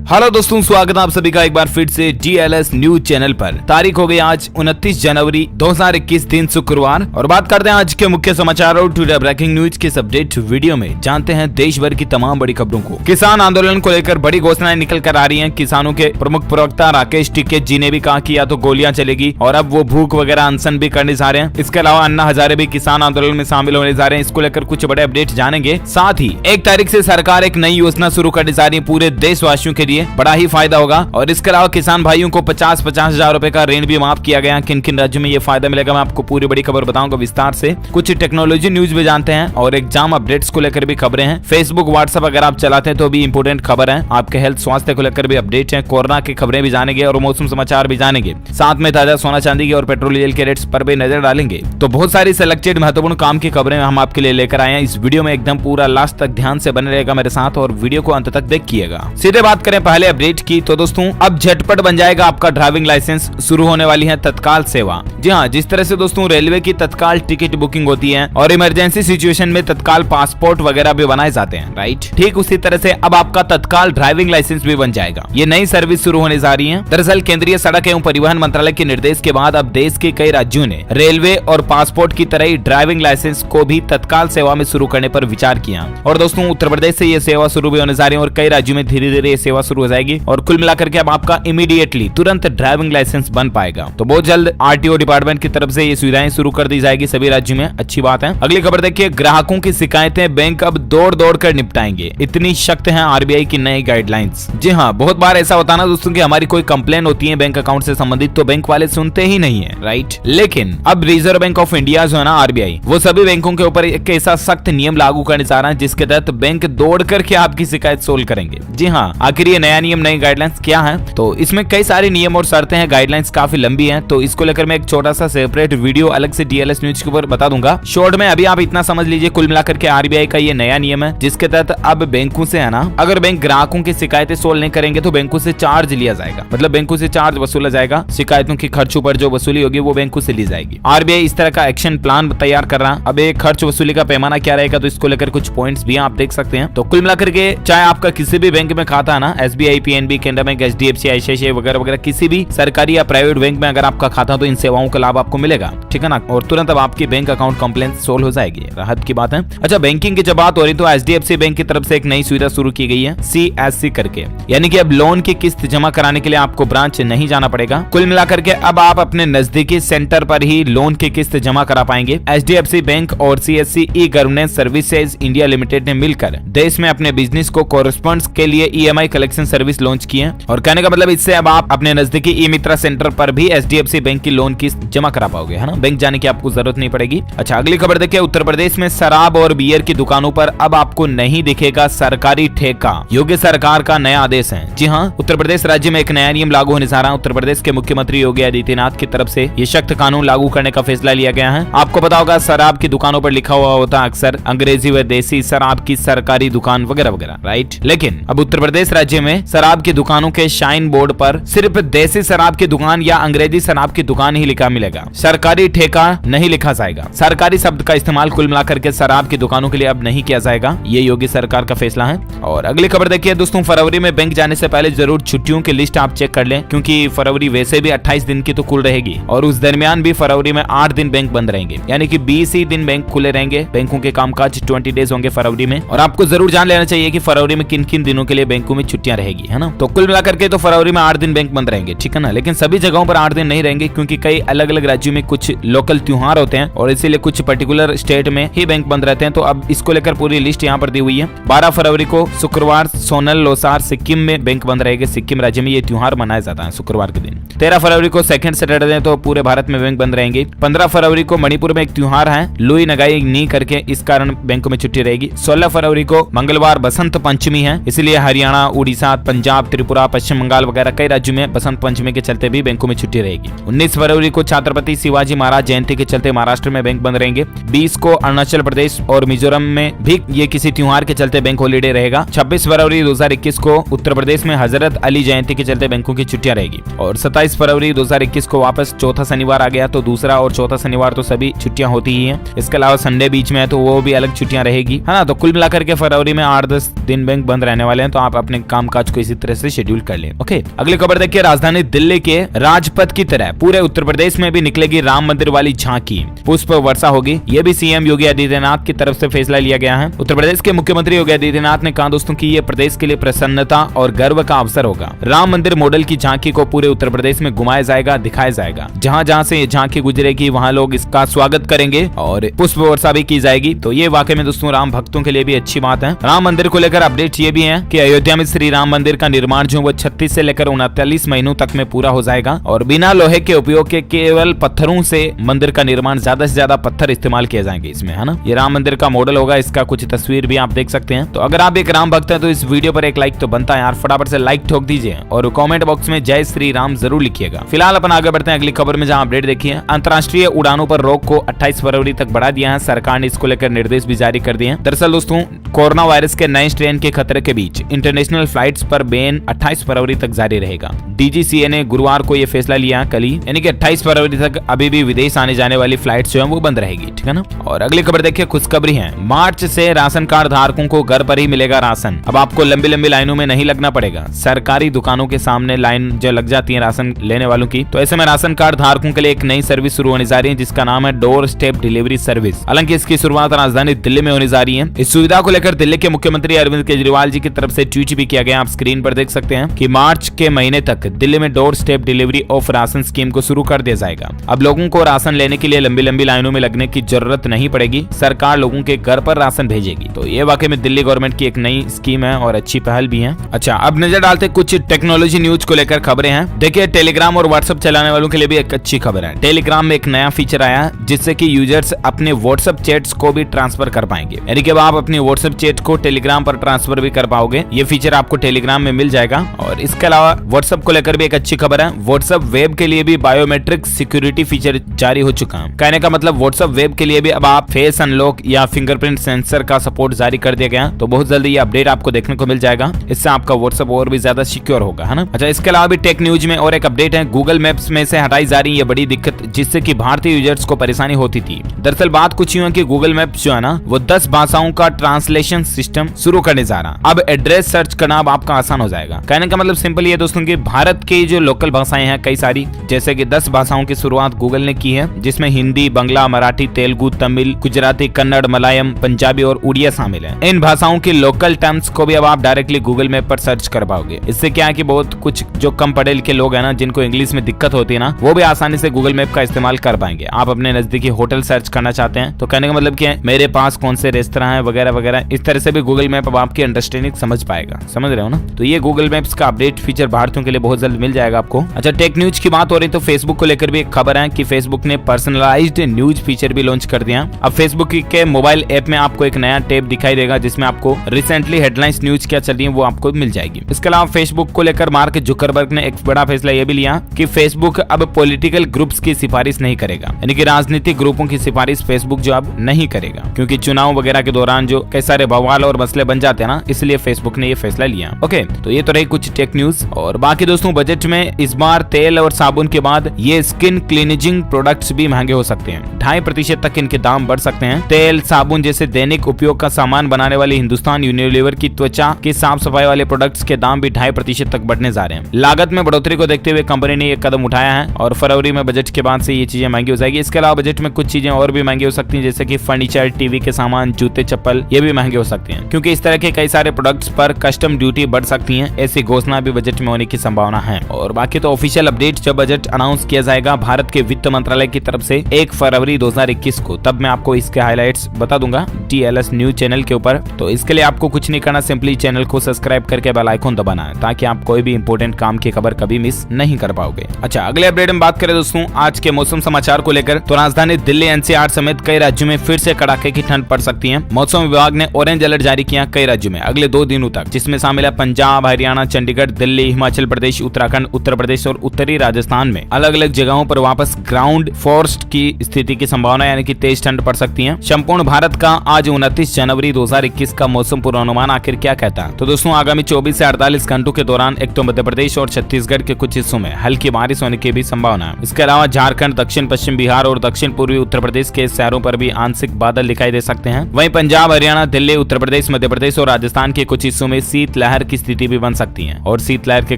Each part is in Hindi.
हेलो दोस्तों, स्वागत है आप सभी का एक बार फिर से DLS न्यूज चैनल पर। तारीख हो गई आज 29 जनवरी 2021 दिन शुक्रवार और बात करते हैं आज के मुख्य समाचार और टुडे ब्रेकिंग न्यूज के अपडेट वीडियो में जानते हैं देश भर की तमाम बड़ी खबरों को। किसान आंदोलन को लेकर बड़ी घोषणाएं निकल कर आ रही हैं। किसानों के प्रमुख प्रवक्ता राकेश टिकैत जी ने भी कहा कि या तो गोलियां चलेगी और अब वो भूख वगैरह अनशन भी करने जा रहे हैं। इसके अलावा अन्ना हजारे भी किसान आंदोलन में शामिल होने जा रहे हैं। इसको लेकर कुछ बड़े अपडेट जानेंगे। साथ ही 1 तारीख से सरकार एक नई योजना शुरू करने जा रही है। पूरे देशवासियों के लिए बड़ा ही फायदा होगा और इसके अलावा किसान भाइयों को 50-50 हजार रुपए का ऋण भी माफ किया गया। किन किन राज्यों में ये फायदा मिलेगा मैं आपको पूरी बड़ी खबर बताऊंगा विस्तार से। कुछ टेक्नोलॉजी न्यूज भी जानते हैं और एग्जाम अपडेट्स को लेकर भी खबरें हैं। फेसबुक व्हाट्सएप अगर आप चलाते हैं तो भी इंपोर्टेंट खबर है। आपके हेल्थ स्वास्थ्य को लेकर भी अपडेट है। कोरोना की खबरें भी जानेंगे और मौसम समाचार भी जानेंगे। साथ में ताजा सोना चांदी की और पेट्रोल डीजल के रेट्स पर भी नजर डालेंगे। तो बहुत सारी सिलेक्टेड महत्वपूर्ण काम की खबरें हम आपके लिए लेकर आए हैं। इस वीडियो में एकदम पूरा लास्ट तक ध्यान से बने रहेगा मेरे साथ और वीडियो को अंत तक देखिएगा। सीधे बात करें पहले अपडेट की तो दोस्तों अब झटपट बन जाएगा आपका ड्राइविंग लाइसेंस। शुरू होने वाली है तत्काल सेवा। जी हाँ, जिस तरह से दोस्तों रेलवे की तत्काल टिकट बुकिंग होती है और इमरजेंसी सिचुएशन में तत्काल पासपोर्ट वगैरह भी बनाए जाते हैं, राइट, ठीक उसी तरह से अब आपका तत्काल ड्राइविंग लाइसेंस भी बन जाएगा। ये नई सर्विस शुरू होने जा रही है। दरअसल केंद्रीय सड़क एवं परिवहन मंत्रालय के निर्देश के बाद अब देश के कई राज्यों ने रेलवे और पासपोर्ट की तरह ही ड्राइविंग लाइसेंस को भी तत्काल सेवा में शुरू करने पर विचार किया। और दोस्तों उत्तर प्रदेश से ये सेवा शुरू भी होने जा रही है और कई राज्यों में धीरे धीरे ये सेवा शुरू हो जाएगी और कुल मिलाकर के अब आपका इमीडिएटली तुरंत ड्राइविंग लाइसेंस बन पाएगा। तो बहुत जल्द RTO डिपार्टमेंट की तरफ से ये सुविधाएं शुरू कर दी जाएगी सभी राज्यों में। अच्छी बात है। अगली खबर देखिए, ग्राहकों की शिकायतें बैंक अब दौड़ दौड़ कर निपटाएंगे। इतनी सख्त है RBI की नई गाइडलाइंस। जी हाँ, बहुत बार ऐसा होता है ना दोस्तों कि हमारी कोई कंप्लेन होती है बैंक अकाउंट से संबंधित तो बैंक वाले सुनते ही नहीं है, राइट। लेकिन अब रिजर्व बैंक ऑफ इंडिया जो है ना RBI, वो सभी बैंकों के ऊपर एक ऐसा सख्त नियम लागू करने जा रहा है जिसके तहत बैंक दौड़ करके आपकी शिकायत सोल्व करेंगे। जी हाँ, आखिर ये नया नियम नई गाइडलाइंस क्या है? तो इसमें कई सारे नियम और शर्तें हैं। गाइडलाइंस काफी लंबी हैं तो इसको लेकर मैं एक छोटा सा सेपरेट वीडियो अलग से DLS न्यूज के ऊपर बता दूंगा। शॉर्ट में अभी आप इतना समझ लीजिए, कुल मिलाकर के RBI का ये नया नियम है जिसके तहत अब बैंकों से है ना, अगर बैंक ग्राहकों की शिकायतें सोल्व नहीं करेंगे तो बैंकों से चार्ज लिया जाएगा। मतलब बैंकों से चार्ज वसूला जाएगा। शिकायतों की खर्चों पर जो वसूली होगी वो बैंकों से ली जाएगी। RBI इस तरह का एक्शन प्लान तैयार कर रहा है। अब एक खर्च वसूली का पैमाना क्या रहेगा तो इसको लेकर कुछ पॉइंट्स भी आप देख सकते हैं। तो कुल मिलाकर के चाहे आपका किसी भी बैंक में खाता है ना, SBI, PNB, Canara bank, HDFC, ICICI वगैरह वगैरह, किसी भी सरकारी या प्राइवेट बैंक में अगर आपका खाता तो इन सेवाओं का लाभ आपको मिलेगा, ठीक है ना। और तुरंत अब आपकी बैंक अकाउंट कंप्लेंट सोल्व हो जाएगी। राहत की बात है। अच्छा, बैंकिंग की जब बात हो रही तो HDFC बैंक की तरफ से एक नई सुविधा शुरू की गई है, CSC करके, यानी कि अब लोन की किस्त जमा कराने के लिए आपको ब्रांच नहीं जाना पड़ेगा। कुल मिलाकर के अब आप अपने नजदीकी सेंटर पर ही लोन की किस्त जमा करा पाएंगे। HDFC बैंक और CSC e governance services India limited ने मिलकर देश में अपने बिजनेस को कोरेस्पॉन्ड्स के लिए EMI कलेक्शन सर्विस लॉन्च की है। और कहने का मतलब इससे अब आप अपने नजदीकी ई मित्रा सेंटर पर भी HDFC बैंक की लोन की जमा करा पाओगे, है ना। बैंक जाने की आपको जरूरत नहीं पड़ेगी। अच्छा, अगली खबर देखिए, उत्तर प्रदेश में शराब और बियर की दुकानों पर अब आपको नहीं दिखेगा सरकारी ठेका। योगी सरकार का नया आदेश है। जी हाँ, उत्तर प्रदेश राज्य में एक नया नियम लागू होने जा रहा है। उत्तर प्रदेश के मुख्यमंत्री योगी आदित्यनाथ की तरफ से ये सख्त कानून लागू करने का फैसला लिया गया है। आपको पता होगा शराब की दुकानों पर लिखा हुआ होता है अक्सर अंग्रेजी व देसी शराब की सरकारी दुकान वगैरह वगैरह, राइट। लेकिन अब उत्तर प्रदेश राज्य में शराब की दुकानों के शाइन बोर्ड पर सिर्फ देसी शराब की दुकान या अंग्रेजी शराब की दुकान ही लिखा मिलेगा। सरकारी ठेका नहीं लिखा जाएगा। सरकारी शब्द का इस्तेमाल कुल मिलाकर के शराब की दुकानों के लिए अब नहीं किया जाएगा। ये योगी सरकार का फैसला है। और अगली खबर देखिए दोस्तों, फरवरी में बैंक जाने से पहले जरूर छुट्टियों की लिस्ट आप चेक कर लें क्योंकि फरवरी वैसे भी 28 दिन की तो खुल रहेगी और उस दरमियान भी फरवरी में 8 दिन बैंक बंद रहेंगे, यानी कि 20 ही दिन बैंक खुले रहेंगे। बैंकों के कामकाज 20 डेज होंगे फरवरी में। और आपको जरूर जान लेना चाहिए कि फरवरी में किन किन दिनों के लिए बैंकों में छुट्टियां रहेगी, है ना। तो कुल मिलाकर के तो फरवरी में 8 दिन बैंक बंद रहेंगे, ठीक है ना। लेकिन सभी जगहों पर 8 दिन नहीं रहेंगे क्योंकि कई अलग अलग राज्यों में कुछ लोकल त्योहार होते हैं और इसीलिए कुछ पर्टिकुलर स्टेट में ही बैंक बंद रहते हैं। तो अब इसको लेकर पूरी लिस्ट यहाँ पर दी हुई है। 12 फरवरी को शुक्रवार सोनल लोसार सिक्किम में बैंक बंद रहेगा। सिक्किम राज्य में ये त्योहार मनाया जाता है शुक्रवार के दिन। 13 फरवरी को सेकंड सैटरडे तो पूरे भारत में बैंक बंद रहेंगे। 15 फरवरी को मणिपुर में एक त्योहार है लुई नगाई नी करके, इस कारण बैंकों में छुट्टी रहेगी। 16 फरवरी को मंगलवार बसंत पंचमी है, इसलिए हरियाणा, उड़ीसा, पंजाब, त्रिपुरा, पश्चिम बंगाल वगैरह कई राज्यों में बसंत पंचमी के चलते भी बैंकों में छुट्टी रहेगी। 19 फरवरी को छत्रपति शिवाजी महाराज जयंती के चलते महाराष्ट्र में बैंक बंद रहेंगे। 20 को अरुणाचल प्रदेश और मिजोरम में भी ये किसी त्योहार के चलते बैंक हॉलीडे रहेगा। 26 फरवरी 2021 को उत्तर प्रदेश में हजरत अली जयंती के चलते बैंकों की छुट्टियां रहेगी। और 27 फरवरी 2021 को वापस चौथा शनिवार आ गया तो दूसरा और चौथा शनिवार तो सभी छुट्टियां होती ही हैं। इसके अलावा संडे बीच में है तो वो भी अलग छुट्टियां रहेगी, है ना। तो कुल मिलाकर के फरवरी में 8-10 दिन बैंक बंद रहने वाले हैं। तो आप अपने काम कामकाज को इसी तरह से शेड्यूल कर ले। ओके, अगली खबर देखिए, राजधानी दिल्ली के राजपथ की तरह पूरे उत्तर प्रदेश में भी निकलेगी राम मंदिर वाली झांकी, पुष्प वर्षा होगी। ये भी सीएम योगी आदित्यनाथ की तरफ से फैसला लिया गया है। उत्तर प्रदेश के मुख्यमंत्री योगी आदित्यनाथ ने कहा दोस्तों कि ये प्रदेश के लिए प्रसन्नता और गर्व का अवसर होगा। राम मंदिर मॉडल की झांकी को पूरे उत्तर प्रदेश में घुमाया जाएगा, दिखाया जाएगा। जहां जहां से ये झांकी गुजरेगी वहां लोग इसका स्वागत करेंगे और पुष्प वर्षा भी की जाएगी। तो ये वाकई में दोस्तों राम भक्तों के लिए भी अच्छी बात है। राम मंदिर को लेकर अपडेट ये भी है कि अयोध्या में श्री राम मंदिर का निर्माण जो वो 36 से लेकर 39 महीनों तक में पूरा हो जाएगा और बिना लोहे के उपयोग के केवल पत्थरों से मंदिर का निर्माण, ज्यादा से ज्यादा पत्थर इस्तेमाल किए जाएंगे इसमें, है ना। ये राम मंदिर का मॉडल होगा, इसका कुछ तस्वीर भी आप देख सकते हैं। तो अगर आप एक राम भक्त हैं तो इस वीडियो पर एक लाइक तो बनता है यार, फटाफट से लाइक ठोक दीजिए और कमेंट बॉक्स में जय श्री राम जरूर लिखिएगा। फिलहाल अपन आगे बढ़ते हैं अगली खबर में, जहां अपडेट देखिए, अंतर्राष्ट्रीय उड़ानों पर रोक को 28 फरवरी तक बढ़ा दिया है। सरकार ने इसको लेकर निर्देश भी जारी कर दिए हैं। दरअसल दोस्तों कोरोना वायरस के नए स्ट्रेन के खतरे के बीच इंटरनेशनल फ्लाइट्स पर बैन 28 फरवरी तक जारी रहेगा। डीजीसीए ने गुरुवार को यह फैसला लिया कल ही, यानी कि 28 फरवरी तक अभी भी विदेश आने जाने वाली फ्लाइट जो है वो बंद रहेगी, ठीक है ना। और अगली खबर देखिए, खुशखबरी है, मार्च से राशन कार्ड धारकों को घर पर ही मिलेगा राशन। अब आपको लंबी लंबी लाइनों में नहीं लगना पड़ेगा। सरकारी दुकानों के सामने लाइन जो लग जाती है राशन लेने वालों की, तो ऐसे में राशन कार्ड धारकों के लिए एक नई सर्विस शुरू होने जा रही है जिसका नाम है डोर स्टेप डिलीवरी सर्विस। हालांकि इसकी शुरुआत राजधानी दिल्ली में होने जा रही है। इस सुविधा को लेकर दिल्ली के मुख्यमंत्री अरविंद केजरीवाल जी की तरफ से ट्वीट भी किया गया। आप स्क्रीन पर देख सकते हैं कि मार्च के महीने तक दिल्ली में door step delivery of ration scheme को शुरू कर दिया जाएगा। अब लोगों को राशन लेने के लिए लंबी लंबी लाइनों में लगने की जरूरत नहीं पड़ेगी। सरकार लोगों के घर पर राशन भेजेगी। तो ये वाकई में दिल्ली गवर्नमेंट की एक नई स्कीम है और अच्छी पहल भी है। अच्छा, अब नजर डालते कुछ टेक्नोलॉजी न्यूज को लेकर खबरें हैं। देखिए, टेलीग्राम और व्हाट्सएप चलाने वालों के लिए भी एक अच्छी खबर है। टेलीग्राम में एक नया फीचर आया है जिससे कि यूजर्स अपने व्हाट्सएप चैट्स को भी ट्रांसफर कर पाएंगे, यानी कि आप अपनी व्हाट्सएप चैट को टेलीग्राम पर ट्रांसफर भी कर पाओगे। ये फीचर आपको टेलीग्राम में मिल जाएगा। और इसके अलावा व्हाट्सएप को लेकर भी एक अच्छी खबर है। व्हाट्सएप वेब के लिए भी बायोमेट्रिक सिक्योरिटी फीचर जारी हो चुका है। कहने का मतलब व्हाट्सएप वेब के लिए भी अब आप फेस अनलॉक या फिंगरप्रिंट सेंसर का सपोर्ट जारी कर दिया गया। तो बहुत जल्दी ये अपडेट आपको देखने को मिल जाएगा। इससे आपका व्हाट्सएप और भी ज्यादा सिक्योर होगा, है ना। अच्छा, इसके अलावा भी टेक न्यूज में और एक अपडेट है। गूगल मैप्स में से हटाई जा रही है बड़ी दिक्कत जिससे कि भारतीय यूजर्स को परेशानी होती थी। दरअसल बात कुछ यूं है कि गूगल मैप्स जो है ना वो 10 भाषाओं का ट्रांसलेशन सिस्टम शुरू करने जा रहा है। अब एड्रेस सर्च करना अब आपका आसान हो जाएगा। कहने का मतलब सिंपल ये दोस्तों कि भारत की जो लोकल भाषाएं हैं कई सारी, जैसे कि 10 भाषाओं की शुरुआत गूगल ने की है जिसमें हिंदी, बंगला, मराठी, तेलुगु, तमिल, गुजराती, कन्नड़, मलयालम, पंजाबी और उड़िया शामिल है। इन भाषाओं की लोकल टर्म्स को भी अब आप डायरेक्टली गूगल मैप पर सर्च कर पाओगे। इससे क्या है कि बहुत कुछ जो कम पढ़े लिखे लोग हैं ना, जिनको इंग्लिश में दिक्कत होती है ना, वो भी आसानी से गूगल मैप का इस्तेमाल कर पाएंगे। आप अपने नजदीकी होटल सर्च करना चाहते हैं तो कहने का मतलब क्या है, मेरे पास कौन से रेस्तरां हैं वगैरह वगैरह, इस तरह से भी गूगल मैप अब आपकी अंडरस्टैंडिंग समझ पाएगा। समझ रहे हो ना। तो ये गूगल मैप्स का अपडेट फीचर भारतीयों के लिए बहुत जल्द मिल जाएगा आपको। अच्छा, टेक न्यूज की बात हो रही तो फेसबुक को लेकर भी एक खबर है कि फेसबुक ने पर्सनलाइज्ड न्यूज फीचर भी लॉन्च कर दिया। अब फेसबुक के मोबाइल ऐप में आपको एक नया टैब दिखाई देगा जिसमें आपको रिसेंटली हेडलाइंस न्यूज क्या चल रही है वो आपको मिल जाएगी। इसके अलावा फेसबुक को लेकर मार्क जुकरबर्ग ने एक बड़ा फैसला यह भी लिया कि फेसबुक अब पॉलिटिकल ग्रुप्स की सिफारिश नहीं करेगा, यानी कि राजनीतिक ग्रुपों की सिफारिश फेसबुक जो अब नहीं करेगा, क्योंकि चुनाव वगैरह के दौरान जो कई सारे बवाल और मसले बन जाते हैं ना, इसलिए फेसबुक ने ये फैसला लिया। ओके, तो ये तो रही कुछ टेक न्यूज। और बाकी दोस्तों बजट में इस बार तेल और साबुन के बाद ये स्किन क्लीनिजिंग प्रोडक्ट्स भी महंगे हो सकते हैं। 2.5% तक इनके दाम बढ़ सकते हैं। तेल, साबुन जैसे दैनिक उपयोग का सामान बनाने वाली हिंदुस्तान यूनिलीवर की त्वचा की साफ सफाई वाले प्रोडक्ट्स के दाम भी 2.5% तक बढ़ने जा रहे हैं। लागत में बढ़ोतरी को देखते हुए कंपनी ने ये कदम उठाया है और फरवरी में बजट के बाद से ये चीजें महंगी हो जाएगी। इसके अलावा बजट में कुछ चीजें और भी महंगी हो सकती हैं, जैसे कि फर्नीचर, टीवी के सामान, जूते, चप्पल, ये भी महंगे हो सकते हैं, क्योंकि इस तरह के कई सारे प्रोडक्ट्स पर कस्टम ड्यूटी बढ़ सकती है। ऐसी घोषणा भी बजट में होने की संभावना है। और बाकी तो ऑफिशियल अपडेट जब बजट अनाउंस किया जाएगा भारत के वित्त मंत्रालय की तरफ से 1 फरवरी 2021 को, तब मैं आपको इसके हाइलाइट्स बता दूंगा DLS न्यूज चैनल के ऊपर। तो इसके लिए आपको कुछ नहीं करना, सिंपली चैनल को सब्सक्राइब करके बेल आइकन दबाना है ताकि आप कोई भी इंपोर्टेंट काम की खबर कभी मिस नहीं कर पाओगे। अच्छा, अगले अपडेट में बात करें दोस्तों आज के मौसम समाचार को लेकर, तो राजधानी दिल्ली, NCR समेत कई राज्यों में फिर से कड़ाके की ठंड पड़ सकती है। मौसम विभाग ने ऑरेंज अलर्ट जारी किया कई राज्यों में अगले 2 दिनों तक, जिसमें शामिल है पंजाब, हरियाणा, चंडीगढ़, दिल्ली, हिमाचल प्रदेश, उत्तराखंड, उत्तर प्रदेश और उत्तरी राजस्थान में अलग अलग जगहों पर वापस ग्राउंड फोर्स की स्थिति की संभावना, यानी कि तेज ठंड पड़ सकती है। संपूर्ण भारत का आज 29 जनवरी 2021 का मौसम पूर्वानुमान आखिर क्या कहता है? तो दोस्तों आगामी 24 से 48 घंटों के दौरान एक तो मध्य प्रदेश और छत्तीसगढ़ के कुछ हिस्सों में हल्की बारिश होने की भी संभावना है। इसके अलावा झारखंड, दक्षिण पश्चिम बिहार और दक्षिण पूर्वी उत्तर प्रदेश के शहरों पर भी आंशिक बादल दिखाई दे सकते हैं। वहीं पंजाब, हरियाणा, दिल्ली, उत्तर प्रदेश, मध्य प्रदेश और राजस्थान के कुछ हिस्सों में शीतलहर की स्थिति भी बन सकती है और शीतलहर के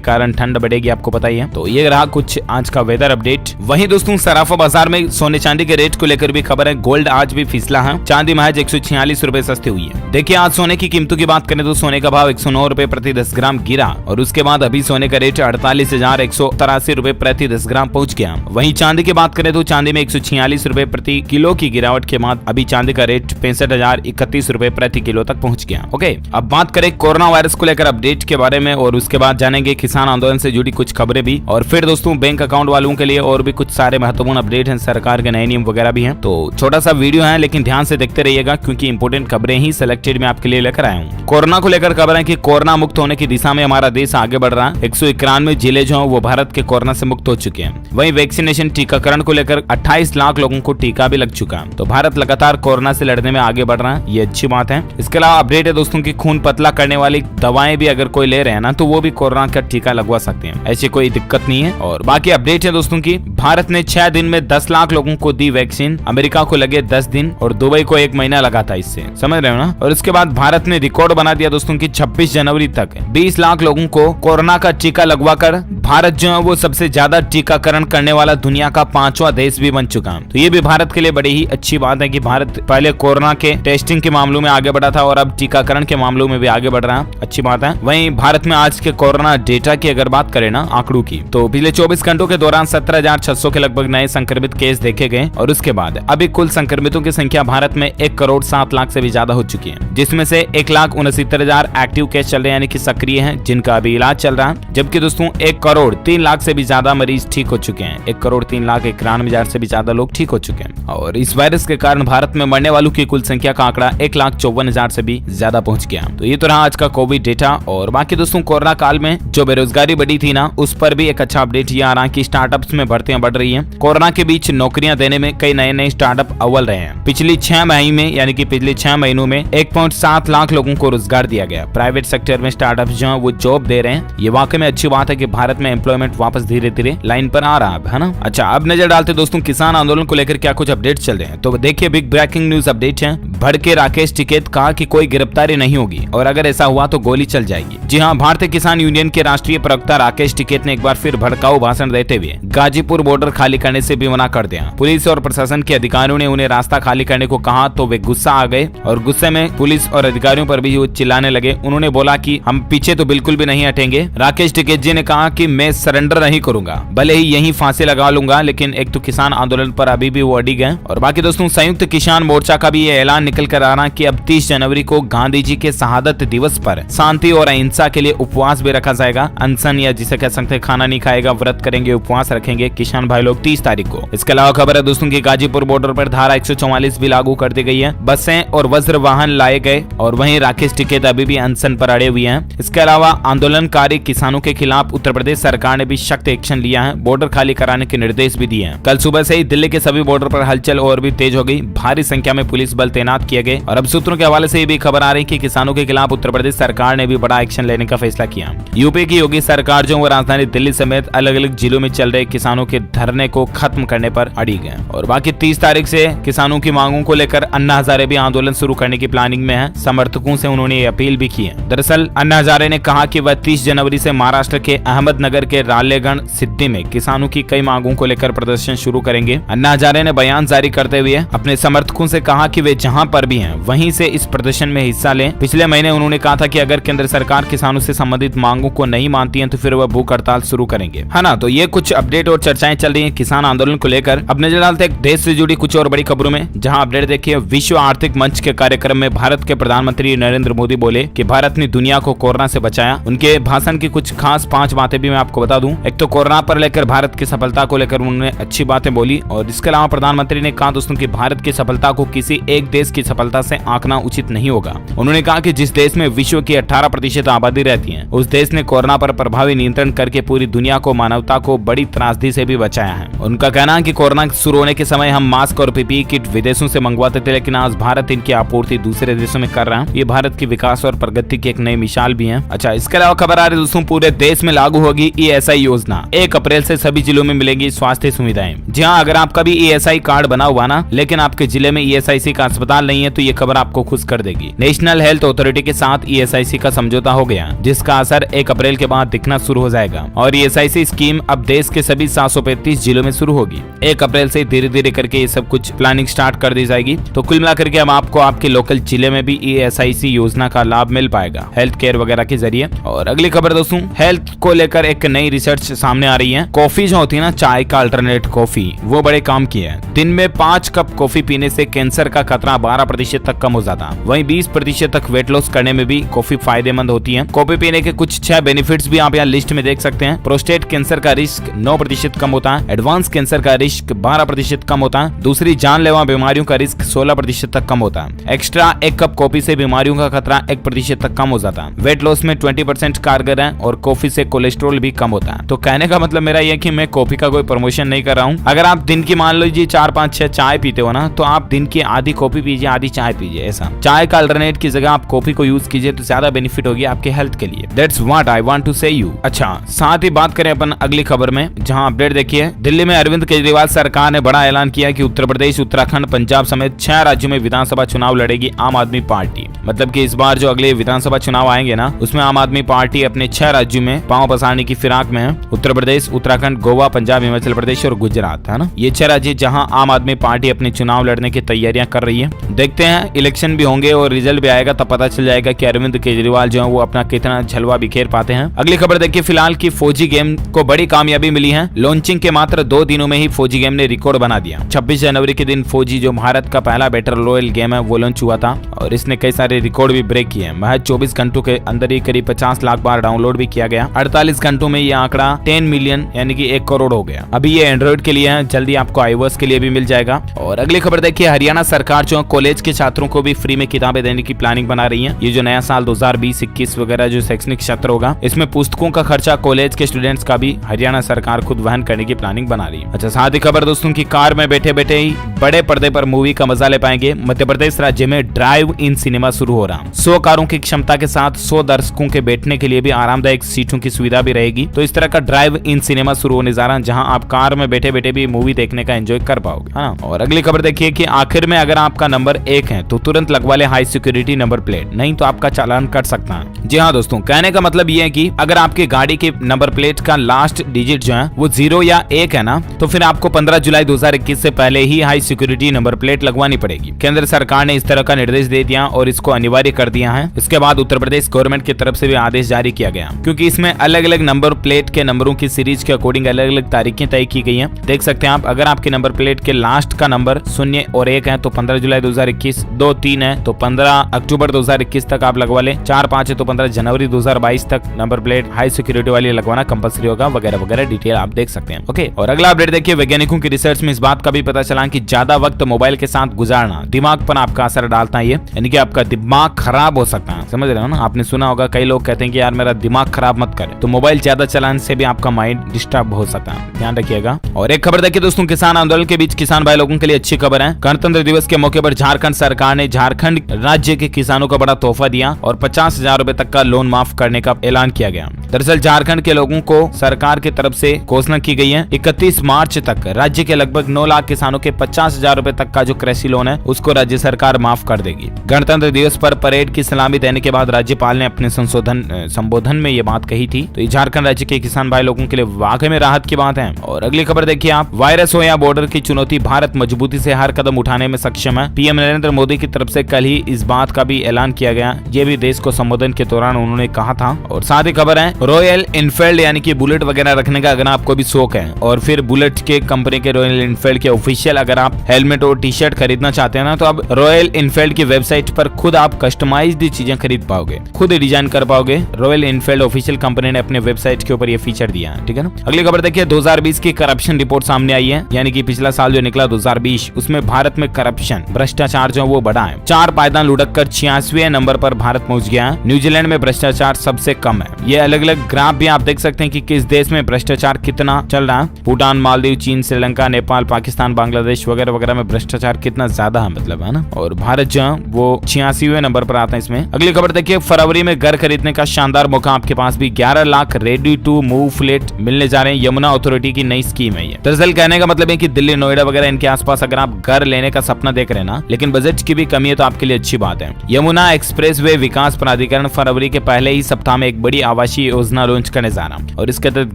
कारण ठंड बढ़ेगी, आपको पता ही है। तो ये रहा कुछ आज का वेदर अपडेट। वहीं दोस्तों सराफा बाजार में सोने चांदी के रेट को लेकर भी खबर है। गोल्ड आज भी फिसला है, चांदी महज 146 रुपए सस्ती हुई है। देखिए आज सोने की कीमतों की बात करें तो सोने का भाव 109 रुपए प्रति 10 ग्राम गिरा और उसके बाद अभी सोने का रेट 48,183 रुपए प्रति 10 ग्राम पहुंच गया। वहीं चांदी की बात करें तो चांदी में 146 रुपए प्रति किलो की गिरावट के बाद अभी चांदी का रेट 65,031 रुपए प्रति किलो तक पहुंच गया। ओके, अब बात करें कोरोना वायरस को लेकर अपडेट के बारे में और उसके बाद जानेंगे किसान आंदोलन से जुड़ी कुछ खबरें भी, और फिर दोस्तों बैंक अकाउंट वालों के लिए और भी कुछ सारे महत्वपूर्ण अपडेट हैं, सरकार के नए नियम वगैरह भी हैं। तो छोटा सा वीडियो है लेकिन ध्यान से देखते रहिएगा क्योंकि इंपोर्टेंट खबरें ही सिलेक्टेड मैं आपके लिए लेकर आया हूँ। कोरोना को लेकर खबर है कि कोरोना मुक्त होने की दिशा में हमारा देश आगे बढ़ रहा है। 191 जिले जो वो भारत के कोरोना से मुक्त हो चुके हैं। वहीं वैक्सीनेशन टीकाकरण को लेकर 28 लाख लोगों को टीका भी लग चुका है। तो भारत लगातार कोरोना से लड़ने में आगे बढ़ रहा है, ये अच्छी बात है। इसके अलावा अपडेट है दोस्तों की खून पतला करने वाली दवाएं भी अगर कोई ले रहे हैं ना तो वो भी कोरोना का टीका लगवा सकते हैं, ऐसी कोई दिक्कत नहीं है। और बाकी अपडेट है दोस्तों की भारत ने 6 दिन में 10 लाख लोगों को दी वैक्सीन, अमेरिका को लगे 10 दिन और दुबई को 1 महीना लगा था, इससे समझ रहे हो ना। और इसके बाद भारत ने रिकॉर्ड बना दिया दोस्तों की 26 जनवरी तक 20 लाख लोगों को कोरोना का टीका लगवाकर भारत जो है वो सबसे ज्यादा टीकाकरण करने वाला दुनिया का 5वां देश भी बन चुका है। तो ये भी भारत के लिए बड़ी ही अच्छी बात है कि भारत पहले कोरोना के टेस्टिंग के मामलों में आगे बढ़ा था और अब टीकाकरण के मामलों में भी आगे बढ़ रहा है, अच्छी बात है। वहीं भारत में आज के कोरोना डेटा की अगर बात करें ना आंकड़ों की, तो पिछले 24 घंटों के दौरान 17,600 के लगभग नए संक्रमित केस देखे गए और उसके बाद अभी कुल संक्रमितों की संख्या भारत में 1 करोड़ 7 लाख से भी ज्यादा हो चुकी है, जिसमें से 1,69,000 एक्टिव केस चल रहे हैं यानी कि सक्रिय हैं जिनका अभी इलाज चल रहा है, जबकि दोस्तों 1 करोड़ 3 लाख से भी ज्यादा मरीज ठीक हो चुके हैं। 1 करोड़ 3 लाख 91,000 से भी ज्यादा लोग ठीक हो चुके हैं और इस वायरस के कारण भारत में मरने वालों की कुल संख्या का आंकड़ा 1,54,000 से भी ज्यादा पहुंच गया। तो ये तो रहा आज का कोविड डेटा। और बाकी दोस्तों कोरोना काल में जो बेरोजगारी बढ़ी थी ना उस पर भी एक अच्छा अपडेट ये आ रहा है कि स्टार्टअप्स में भर्तियां बढ़ रही हैं। कोरोना के बीच नौकरियां देने में कई नए स्टार्टअप अव्वल रहे हैं। पिछली 6 महीने में यानी कि पिछले 6 महीनों में 1.7 लाख लोगों को रोजगार दिया गया। प्राइवेट सेक्टर में स्टार्टअप जो है वो जॉब दे रहे हैं। ये वाकई में अच्छी बात है कि भारत में एम्प्लॉयमेंट वापस धीरे धीरे लाइन पर आ रहा है ना। अच्छा, अब नजर डालते दोस्तों किसान आंदोलन को लेकर क्या कुछ अपडेट चल रहे हैं। तो देखिए बिग ब्रेकिंग न्यूज अपडेट है। भड़के राकेश टिकैत, कहा कि कोई गिरफ्तारी नहीं होगी और अगर ऐसा हुआ तो गोली चल जाएगी। जी हाँ, भारतीय किसान यूनियन के राष्ट्रीय प्रवक्ता राकेश टिकैत ने एक बार फिर भड़काऊ भाषण देते हुए गाजीपुर बॉर्डर खाली करने से भी मना कर दिया। पुलिस और प्रशासन के अधिकारियों ने उन्हें रास्ता खाली करने को कहा तो वे गुस्सा आ गए और गुस्से में पुलिस और अधिकारियों पर भी वो चिल्लाने लगे। उन्होंने बोला कि हम पीछे तो बिल्कुल भी नहीं हटेंगे। राकेश टिकैत जी ने कहा कि मैं सरेंडर नहीं करूंगा, भले ही यहीं फांसी लगा लूंगा, लेकिन एक तो किसान आंदोलन पर अभी भी वो अड़िग हैं। और बाकी दोस्तों संयुक्त किसान मोर्चा का भी ये ऐलान निकल कर आ रहा कि अब 30 जनवरी को गांधी जी के शहादत दिवस पर शांति और अहिंसा के लिए उपवास भी रखा जाएगा। अनशन या जिसे कह सकते हैं खाना नहीं खाएगा, व्रत करेंगे, उपवास रखेंगे किसान भाई लोग 30 तारीख को। इसके अलावा खबर है दोस्तों की गाजीपुर बॉर्डर पर धारा 144 भी लागू कर दी गई है। बसें और वज्र वाहन लाए गए और वहीं राकेश टिकैत अभी भी अनशन पर अड़े हुए हैं। इसके अलावा आंदोलनकारी किसानों के खिलाफ उत्तर प्रदेश सरकार ने भी सख्त एक्शन लिया है, बॉर्डर खाली कराने के निर्देश भी दिए हैं। कल सुबह से ही दिल्ली के सभी बॉर्डर पर हलचल और भी तेज हो गई, भारी संख्या में पुलिस बल तैनात किए गए। और अब सूत्रों के हवाले से ये भी खबर आ रही कि किसानों के खिलाफ उत्तर प्रदेश सरकार ने भी बड़ा एक्शन लेने का फैसला किया। यूपी की योगी सरकार जो वो राजधानी दिल्ली समेत अलग अलग जिलों में चल रहे किसानों के धरने को खत्म करने पर अड़ी गए। और बाकी 30 तारीख से किसानों की मांगों को लेकर अन्ना हजारे भी आंदोलन शुरू करने की प्लानिंग में है। समर्थकों से उन्होंने ये अपील भी की है। दरअसल अन्ना हजारे ने कहा कि वह 30 जनवरी से महाराष्ट्र के अहमदनगर के रालेगण सिद्धि में किसानों की कई मांगों को लेकर प्रदर्शन शुरू करेंगे। अन्ना हजारे ने बयान जारी करते हुए अपने समर्थकों से कहा कि वे जहां पर भी हैं वहीं से इस प्रदर्शन में हिस्सा लें। पिछले महीने उन्होंने कहा था कि अगर केंद्र सरकार किसानों से संबंधित मांगों को नहीं मानती है तो फिर वह भूख हड़ताल शुरू करेंगे, है ना। तो ये कुछ अपडेट और चर्चाएं चल रही है किसान आंदोलन को लेकर। अब नजर डालते हैं देश से जुड़ी कुछ और बड़ी खबरों में, जहां अपडेट देखिए। विश्व आर्थिक मंच के कार्यक्रम में भारत के प्रधानमंत्री नरेंद्र मोदी बोले कि भारत ने दुनिया को कोरोना से बचाया। उनके भाषण की कुछ खास 5 बातें भी मैं आपको बता दूं। एक तो कोरोना पर लेकर भारत की सफलता को लेकर उन्होंने अच्छी बातें बोली और इसके अलावा प्रधानमंत्री ने कहा दोस्तों कि भारत की सफलता को किसी एक देश की सफलता से आंकना उचित नहीं होगा। उन्होंने कहा कि जिस देश में विश्व की 18% आबादी रहती है उस देश ने कोरोना पर प्रभावी नियंत्रण करके पूरी दुनिया को, मानवता को बड़ी त्रासदी से भी बचाया है। उनका कहना है कि कोरोना शुरू होने के समय हम मास्क और पीपीई किट विदेशों से मंगवाते थे, लेकिन आज भारत इनकी आपूर्ति दूसरे देशों में कर रहा है। ये भारत की विकास और प्रगति की एक नई मिसाल भी है। अच्छा, इसके अलावा खबर आ रही है दोस्तों पूरे देश में लागू होगी ESI योजना। 1 अप्रैल से सभी जिलों में मिलेंगी स्वास्थ्य सुविधाएं। जी हाँ, अगर आपका भी ESI कार्ड बना हुआ ना, लेकिन आपके जिले में ESIC का अस्पताल नहीं है तो ये खबर आपको खुश कर देगी। नेशनल हेल्थ अथॉरिटी के साथ ESIC का समझौता समझौता हो गया, जिसका असर 1 अप्रैल के बाद दिखना शुरू हो जाएगा और ये SIC स्कीम अब देश के सभी 735 जिलों में शुरू होगी। 1 अप्रैल से धीरे धीरे करके ये सब कुछ प्लानिंग स्टार्ट कर दी जाएगी। तो कुल मिलाकर के अब आपको आपके लोकल जिले में भी ये SIC योजना का लाभ मिल पाएगा हेल्थ केयर वगैरह के जरिए। और अगली खबर दोस्तों, हेल्थ को लेकर एक नई रिसर्च सामने आ रही है। कॉफी जो होती है ना, चाय का अल्टरनेट कॉफी, वो बड़े काम की है। दिन में 5 कप कॉफी पीने से कैंसर का खतरा 12% तक कम हो जाता है। वहीं 20% तक वेट लॉस करने में भी कॉफी फायदेमंद होती है। कॉफी पीने के कुछ 6 बेनिफिट्स भी आप यहाँ लिस्ट में देख सकते हैं। प्रोस्टेट कैंसर का रिस्क 9% कम होता है। एडवांस कैंसर का रिस्क 12% कम होता है। दूसरी जानलेवा बीमारियों का रिस्क 16% तक कम होता है। एक्स्ट्रा 1 कप कॉफी से बीमारियों का खतरा 1% तक कम हो जाता है। वेट लॉस में 20% कारगर है और कॉफी से कोलेस्ट्रॉल भी कम होता है। तो कहने का मतलब मेरा यह कि मैं कॉफी का कोई प्रमोशन नहीं कर रहा हूँ। अगर आप दिन की मान लीजिए 4, 5, 6 चाय पीते हो ना, तो आप दिन की आधी कॉफी पीजिए, आधी चाय पीजिए। ऐसा चाय का अल्टरनेट की जगह आप कॉफी को यूज कीजिए तो ज्यादा बेनिफिट होगी आपके हेल्थ के लिए। That's what I want to say you. अच्छा, साथ ही बात करें अपन अगली खबर में, जहां अपडेट देखिए, दिल्ली में अरविंद केजरीवाल सरकार ने बड़ा ऐलान किया कि उत्तर प्रदेश, उत्तराखंड, पंजाब समेत 6 राज्यों में विधानसभा चुनाव लड़ेगी आम आदमी पार्टी। मतलब कि इस बार जो अगले विधानसभा चुनाव आएंगे ना, उसमें आम आदमी पार्टी अपने 6 राज्यों में पांव पसारने की फिराक में है। उत्तर प्रदेश, उत्तराखंड, गोवा, पंजाब, हिमाचल प्रदेश और गुजरात, है ना, ये 6 राज्य जहां आम आदमी पार्टी अपने चुनाव लड़ने की तैयारियां कर रही है। देखते हैं, इलेक्शन भी होंगे और रिजल्ट भी आएगा, तब पता चल जाएगा कि अरविंद केजरीवाल जो है वो अपना कितना झलवा बिखेर पाते हैं। अगली खबर देखिए, फिलहाल की फौजी गेम को बड़ी कामयाबी मिली है। लॉन्चिंग के मात्र 2 दिनों में ही फौजी गेम ने रिकॉर्ड बना दिया। 26 जनवरी के दिन फौजी, जो भारत का पहला बैटल रॉयल गेम है, वो लॉन्च हुआ था और इसने कई सारे रिकॉर्ड भी ब्रेक किए हैं। महज 24 घंटों के अंदर ही करीब 50 लाख बार डाउनलोड भी किया गया। 48 घंटों में ये आंकड़ा 10 मिलियन यानी कि 1 करोड़ हो गया। अभी ये एंड्रॉइड के लिए है, जल्दी आपको iOS के लिए भी मिल जाएगा। और अगली खबर देखिए, हरियाणा सरकार जो कॉलेज के छात्रों को भी फ्री में किताबें देने की प्लानिंग बना रही है। ये जो नया साल 2020-21 वगैरह जो शैक्षणिक सत्र होगा, इसमें पुस्तकों का खर्चा कॉलेज के स्टूडेंट्स का भी हरियाणा सरकार खुद वहन करने की प्लानिंग बना रही है। अच्छा, साथ ही खबर दोस्तों की कार में बैठे बैठे ही बड़े पर्दे पर मूवी का मजा ले पाएंगे। मध्य प्रदेश राज्य में ड्राइव इन सिनेमा शुरू हो रहा है। 100 कारों की क्षमता के साथ 100 दर्शकों के बैठने के लिए भी आरामदायक सीटों की सुविधा भी रहेगी। तो इस तरह का ड्राइव इन सिनेमा शुरू होने जा रहा है, जहां आप कार में बैठे बैठे भी मूवी देखने का एंजॉय कर पाओगे, है ना। और अगली खबर देखिए कि आखिर में अगर आपका नंबर 1 है तो तुरंत लगवा ले हाई सिक्योरिटी नंबर प्लेट, नहीं तो आपका चालान कट सकता है। जी हाँ दोस्तों, कहने का मतलब ये है कि अगर आपकी गाड़ी के नंबर प्लेट का लास्ट डिजिट जो है वो 0 या 1 है ना, तो फिर आपको 15 जुलाई 2021 से पहले ही हाई सिक्योरिटी नंबर प्लेट लगवानी पड़ेगी। केंद्र सरकार ने इस तरह का निर्देश दे दिया और इसको अनिवार्य कर दिया है। इसके बाद उत्तर प्रदेश गवर्नमेंट की तरफ से भी आदेश जारी किया गया, क्योंकि इसमें अलग अलग नंबर प्लेट के नंबरों की सीरीज के अकॉर्डिंग अलग अलग तारीखें तय की गई हैं। देख सकते हैं आप, अगर आपके नंबर प्लेट के लास्ट का नंबर 0 और 1 है तो 15 जुलाई 2021, 2, 3 है तो 15 अक्टूबर 2021 तक आप लगवा लें, 4, 5 है तो 15 जनवरी 2022 तक नंबर प्लेट हाई सिक्योरिटी वाली लगवाना कंपलसरी होगा, वगैरह वगैरह डिटेल आप देख सकते हैं। ओके, और अगला अपडेट देखिए, वैज्ञानिकों की रिसर्च में इस बात का भी पता चला कि ज्यादा वक्त मोबाइल के साथ गुजारना दिमाग पर आपका असर डालता है, यानी कि आपका दिमाग खराब हो सकता है। समझ रहे हो ना, आपने सुना होगा कई लोग कहते हैं कि यार मेरा दिमाग खराब मत करे, तो मोबाइल ज्यादा चलाने से भी आपका माइंड डिस्टर्ब हो सकता है, ध्यान रखिएगा। और एक खबर देखिए दोस्तों, किसान आंदोलन के बीच किसान भाई लोगों के लिए अच्छी खबर है। गणतंत्र दिवस के मौके पर झारखंड सरकार ने झारखंड राज्य के किसानों को बड़ा तोहफा दिया और 50,000 रुपए तक का लोन माफ करने का ऐलान किया गया। दरअसल झारखंड के लोगों को सरकार की तरफ से घोषणा की गई है 31 मार्च तक राज्य के लगभग 9 लाख किसानों के 50,000 रुपए तक का जो कृषि लोन है उसको राज्य सरकार माफ कर देगी। गणतंत्र दिवस पर परेड की सलामी देने के बाद राज्यपाल ने अपने संबोधन में ये बात कही थी। तो ये झारखंड राज्य के किसान भाई लोगों के लिए वाकई में राहत की बात है। और अगली खबर देखिए आप, वायरस हो या बॉर्डर की चुनौती, भारत मजबूती से हर कदम उठाने में सक्षम है। पीएम नरेंद्र मोदी की तरफ से कल ही इस बात का भी ऐलान किया गया, ये भी देश को संबोधन के दौरान उन्होंने कहा था। और साथ ही खबर है, रॉयल इनफील्ड यानी कि बुलेट वगैरह रखने का अगर आपको भी शौक है और फिर बुलेट के कंपनी के रॉयल इनफील्ड के ऑफिशियल अगर आप हेलमेट और टी शर्ट खरीदना चाहते हैं ना, तो अब रॉयल इनफील्ड की वेबसाइट पर खुद आप कस्टमाइज्ड चीजें खरीद पाओगे, खुद डिजाइन कर पाओगे। रॉयल इनफील्ड ऑफिशियल कंपनी ने अपने वेबसाइट के ऊपर ये फीचर दिया है, ठीक है ना। अगली खबर देखिए, 2020 की करप्शन रिपोर्ट सामने आई है, यानी कि पिछला साल जो निकला 2020, उसमें भारत में करप्शन भ्रष्टाचार जो वो बढ़ा है। 4 पायदान लुढ़क कर 86वें नंबर पर भारत पहुंच गया है। न्यूजीलैंड में भ्रष्टाचार सबसे कम है। ये अलग अलग ग्राफ भी आप देख सकते हैं कि किस देश में भ्रष्टाचार कितना चल रहा है। भूटान, मालदीव, चीन, श्रीलंका, नेपाल, पाकिस्तान, बांग्लादेश वगैरह वगैरह में भ्रष्टाचार कितना ज्यादा है, मतलब है ना। और भारत जो वो 86 21वें नंबर पर आता है इसमें। अगली खबर देखिए, फरवरी में घर खरीदने का शानदार मौका आपके पास भी। 11 lakh ready to move flat मिलने जा रहे हैं। यमुना अथॉरिटी की नई स्कीम है ये। दरअसल कहने का मतलब है कि दिल्ली, नोएडा वगैरह इनके आसपास अगर आप घर लेने का सपना देख रहे हैं ना, लेकिन बजट की भी कमी है, तो आपके लिए अच्छी बात है। यमुना एक्सप्रेसवे विकास प्राधिकरण फरवरी के पहले ही सप्ताह में एक बड़ी आवासीय योजना लॉन्च करने जा रहा है और इसके तहत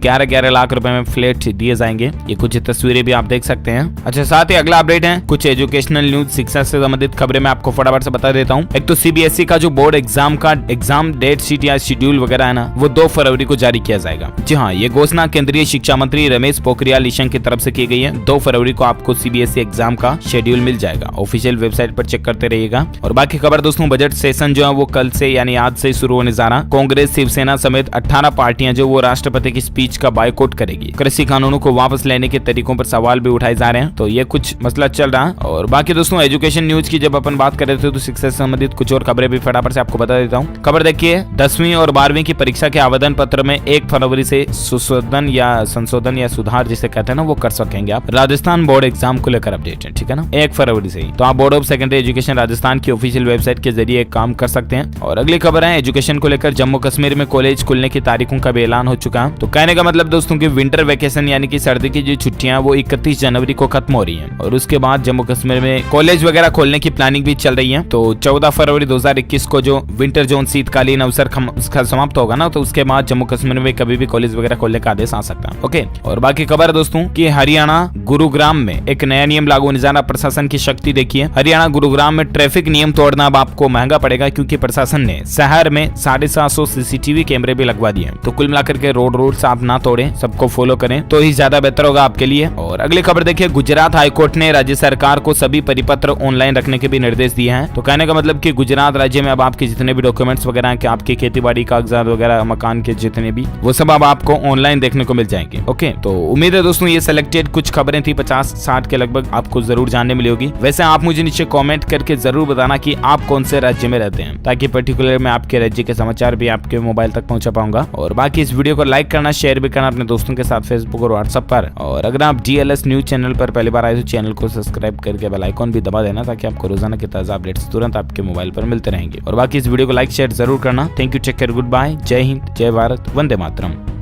11 लाख रुपए में फ्लैट दिए जाएंगे। ये कुछ तस्वीरें भी आप देख सकते हैं। अच्छा, साथ ही अगला अपडेट है कुछ एजुकेशनल न्यूज, शिक्षा से संबंधित खबरें मैं आपको फटाफट से बता देता हूँ। एक तो सीबीएसई का जो बोर्ड एग्जाम का एग्जाम डेट शीट या शेड्यूल वगैरह है ना, वो 2 फरवरी को जारी किया जाएगा। जी हाँ, ये घोषणा केंद्रीय शिक्षा मंत्री रमेश पोखरियाल निशंक की तरफ से की गई है। 2 फरवरी को आपको सीबीएसई एग्जाम का शेड्यूल मिल जाएगा। ऑफिशियल वेबसाइट पर चेक करते रहिएगा। और बाकी खबर दोस्तों, बजट सेशन जो है वो कल से यानी आज से शुरू होने जा रहा। कांग्रेस, शिवसेना समेत 18 पार्टियां जो वो राष्ट्रपति की स्पीच का बायकॉट करेगी। कृषि कानूनों को वापस लेने के तरीकों पर सवाल भी उठाए जा रहे हैं, तो ये कुछ मसला चल रहा है। और बाकी दोस्तों, एजुकेशन न्यूज की जब अपन बात कर रहे थे तो शिक्षा से संबंधित कुछ और खबरें भी फटाफट से आपको बता देता हूँ। खबर देखिए, 10वीं और 12वीं की परीक्षा के आवेदन पत्र में 1 फरवरी से संशोधन या सुधार जिसे कहते हैं ना, वो कर सकेंगे आप। राजस्थान बोर्ड एग्जाम को लेकर अपडेट है, ठीक है ना, 1 फरवरी से ही। तो आप board of secondary education Rajasthan की ऑफिशियल वेबसाइट के जरिए काम कर सकते हैं। और अगली खबर है एजुकेशन को लेकर, जम्मू कश्मीर में कॉलेज खुलने की तारीखों का भी ऐलान हो चुका है। तो कहने का मतलब दोस्तों की विंटर वेकेशन यानी कि सर्दी की जो छुट्टियां वो 31 जनवरी को खत्म हो रही हैं और उसके बाद जम्मू कश्मीर में कॉलेज वगैरह खोलने की प्लानिंग भी चल रही है। तो 14 फरवरी 2021 को जो विंटर जोन शीतकालीन अवसर उसका समाप्त होगा ना, तो उसके बाद जम्मू कश्मीर में कभी भी कॉलेज वगैरह खोलने का आदेश आ सकता है। ओके, और बाकी खबर दोस्तों कि हरियाणा गुरुग्राम में एक नया नियम लागू होने जा रहा। प्रशासन की शक्ति देखिए, हरियाणा गुरुग्राम में ट्रैफिक नियम तोड़ना अब आपको महंगा पड़ेगा क्योंकि प्रशासन ने शहर में 750 सीसीटीवी कैमरे भी लगवा दिए। तो कुल मिलाकर के रोड रूल्स आप ना तोड़ें, सबको फॉलो करें तो ही ज्यादा बेहतर होगा आपके लिए। और अगली खबर देखिए, गुजरात हाईकोर्ट ने राज्य सरकार को सभी परिपत्र ऑनलाइन रखने के भी निर्देश दिए हैं। तो कहने का मतलब कि गुजरात राज्य में अब आपके जितने भी डॉक्यूमेंट्स वगैरह हैं, कि आपकी खेतीबाड़ी कागजात वगैरह, मकान के जितने भी, वो सब अब आपको ऑनलाइन देखने को मिल जाएंगे। ओके, तो उम्मीद है दोस्तों ये सिलेक्टेड कुछ खबरें थी 50-60 के लगभग, आपको जरूर जानने मिली होगी। वैसे आप मुझे नीचे कमेंट करके जरूर बताना कि आप कौन से राज्य में रहते हैं, ताकि पर्टिकुलर मैं आपके राज्य के समाचार भी आपके मोबाइल तक पहुंचा पाऊंगा। और बाकी इस वीडियो को लाइक करना, शेयर भी करना अपने दोस्तों के साथ फेसबुक और व्हाट्सएप पर। और अगर आप DLS न्यूज चैनल पर पहली बार आए तो चैनल को सब्सक्राइब करके बेल आइकॉन भी दबा देना, ताकि आपको रोजाना के ताजा अपडेट्स तुरंत आपके मोबाइल पर मिलते रहेंगे। और बाकी इस वीडियो को लाइक शेयर जरूर करना। Thank you, take care, good bye, जय हिंद, जय भारत, वंदे मातरम।